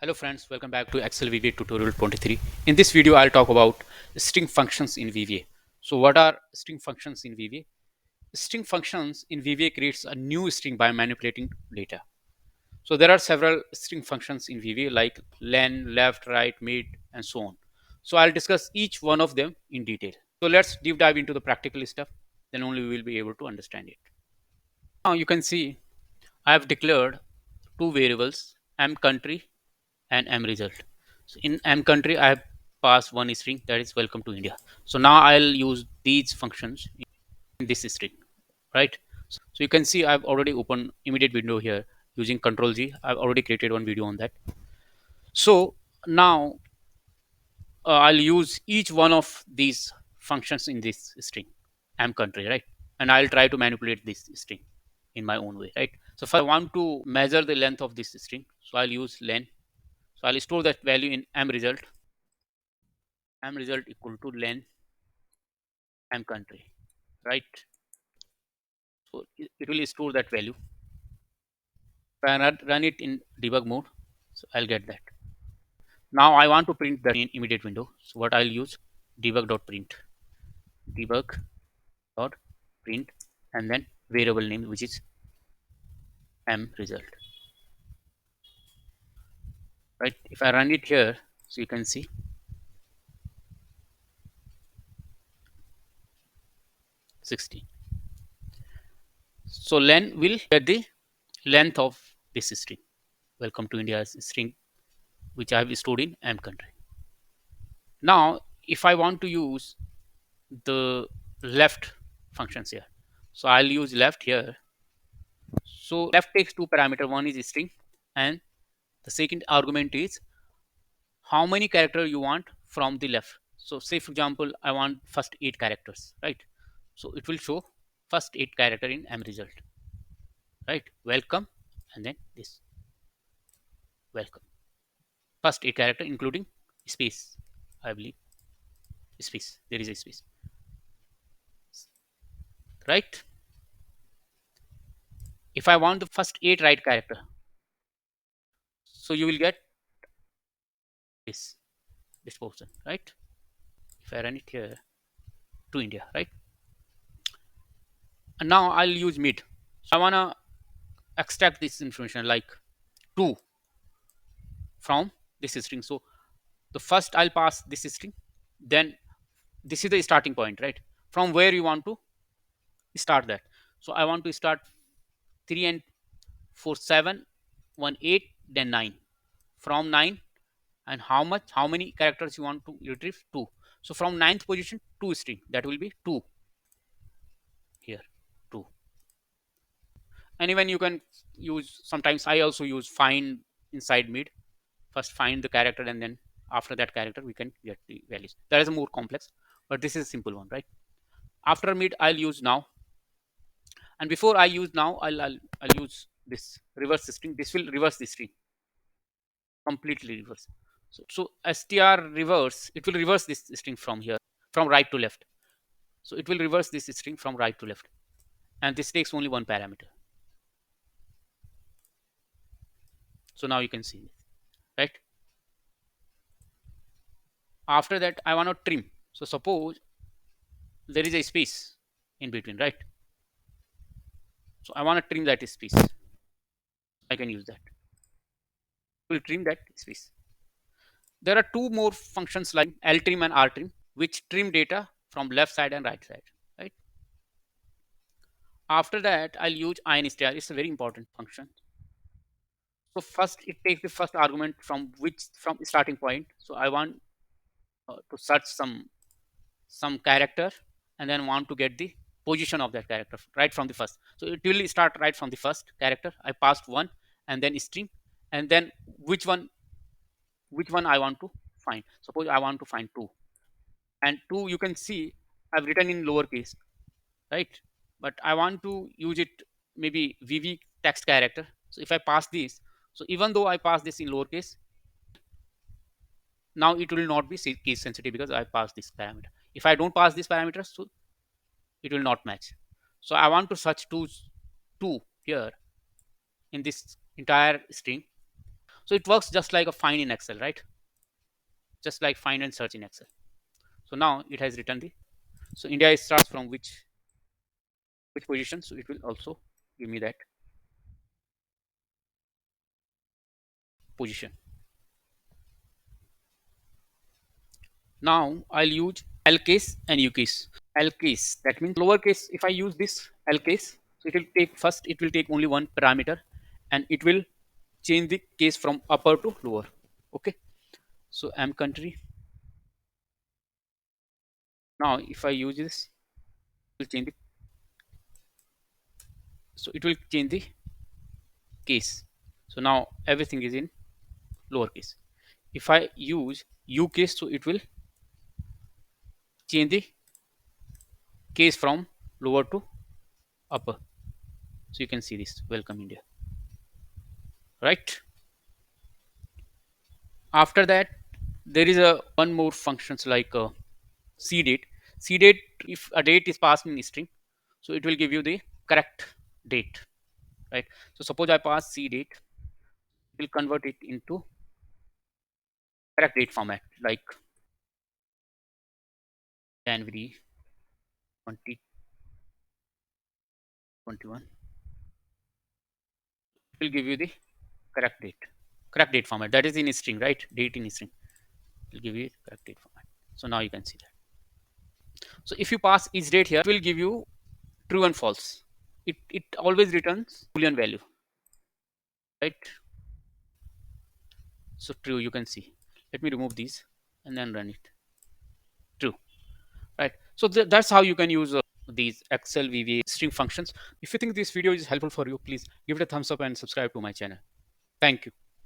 Hello friends, welcome back to Excel VBA tutorial 23. In this video, I'll talk about string functions in VBA. So what are string functions in VBA? String functions in VBA creates a new string by manipulating data. So there are several string functions in VBA like len, left, right, mid, and so on. So I'll discuss each one of them in detail. So let's deep dive into the practical stuff. Then only we will be able to understand it. Now you can see I have declared two variables, m country and m result. So in m country, I have passed one string, that is welcome to India. So now I'll use these functions in this string, right? So you can see I've already opened immediate window here using Control G. I've already created one video on that. So now I'll use each one of these functions in this string, m country, right? And I'll try to manipulate this string in my own way, right? So if I want to measure the length of this string, so I'll use len. So I'll store that value in m result. M result equal to len m country, right? So it will store that value. If I run it in debug mode, so I'll get that. Now I want to print that in immediate window. So what I'll use debug.print, debug.print, and then variable name which is m result, right? If I run it here, so you can see 16. So len will get the length of this string. Welcome to India's string, which I have stored in m country. Now, if I want to use the left functions here, so I'll use left here. So left takes two parameter. One is string, and the second argument is how many character you want from the left. So say for example, I want first 8 characters, right? So it will show first 8 character in m result, right? Welcome, and then this welcome. First 8 character including space, I believe space. There is a space, right? If I want the first 8 right character, so you will get this portion, right? If I run it here to India, right? And now I'll use mid. So I wanna extract this information like 2 from this string. So the first I'll pass this string, then this is the starting point, right? From where you want to start that. So I want to start 3 and 4, 7, 1, 8, then 9. From 9, and how many characters you want to retrieve? 2. So from ninth position, 2 string, that will be 2 here, 2. And even you can use, sometimes I also use find inside mid. First find the character, and then after that character we can get the values. That is a more complex, but this is a simple one, right? After mid, I'll use now, and before I use now, I'll use this reverse string. This will reverse the string, completely reverse. So str reverse, it will reverse this string from here, from right to left. So it will reverse this string from right to left, and this takes only one parameter. So now you can see this, right? After that, I want to trim. So suppose there is a space in between, right? So I want to trim that space. I can use that. Will trim that space. There are two more functions like ltrim and rtrim, which trim data from left side and right side, right? After that, I'll use instr. It's a very important function. So first, it takes the first argument from starting point. So I want to search some character, and then want to get the position of that character right from the first. So it will start right from the first character. I passed 1, and then string, and then which one I want to find. Suppose I want to find 2, and 2 you can see I've written in lowercase, right? But I want to use it maybe VV text character. So if I pass this, so even though I pass this in lowercase, now it will not be case sensitive because I pass this parameter. If I don't pass this parameter, so it will not match. So I want to search two here in this entire string. So it works just like a find in Excel, right? Just like find and search in Excel. So now it has written the, so India starts from which position, so it will also give me that position. Now I'll use lcase and ucase. Lcase, that means lowercase. If I use this lcase, so it will take, first it will take only one parameter and it will change the case from upper to lower. Okay, so M country. Now if I use this, it will change the, so it will change the case. So now everything is in lowercase. If I use ucase, so it will change the case from lower to upper. So you can see this, welcome India, right? After that, there is a one more functions like cdate. Cdate, if a date is passed in string, so it will give you the correct date, right? So suppose I pass cdate, it will convert it into correct date format like January 2021. It will give you the correct date, correct date format, that is in string, right? Date in string, it will give you correct date format. So now you can see that. So if you pass isdate here, it will give you true and false. It always returns boolean value, right? So true, you can see. Let me remove these and then run it. True, right? So that's how you can use these Excel VBA string functions. If you think this video is helpful for you, please give it a thumbs up and subscribe to my channel. Thank you.